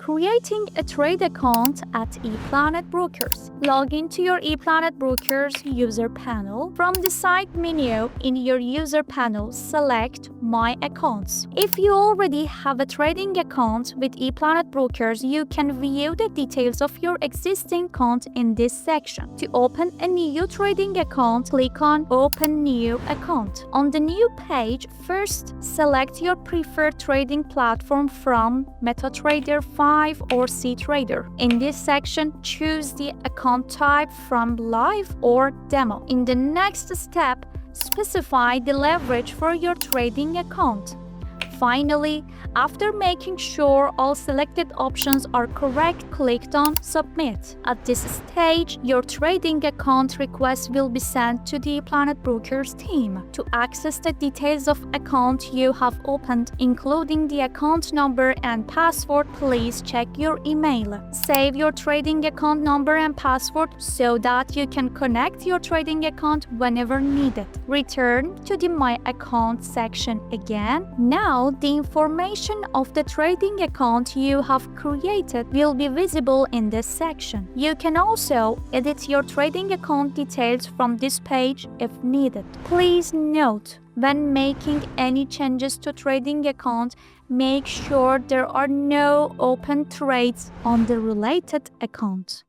Creating a trade account at ePlanet Brokers. Log into your ePlanet Brokers user panel. From the side menu in your user panel, select My Accounts. If you already have a trading account with ePlanet Brokers, you can view the details of your existing account in this section. To open a new trading account, click on Open New Account. On the new page, first select your preferred trading platform from MetaTrader 5 or CTrader. In this section, choose the account type from Live or Demo. In the next step, specify the leverage for your trading account. Finally, after making sure all selected options are correct, click on Submit. At this stage, your trading account request will be sent to the ePlanet Brokers team. To access the details of account you have opened, including the account number and password, please check your email. Save your trading account number and password so that you can connect your trading account whenever needed. Return to the My Account section again. Now, the information of the trading account you have created will be visible in this section. You can also edit your trading account details from this page if needed. Please note, when making any changes to trading account, make sure there are no open trades on the related account.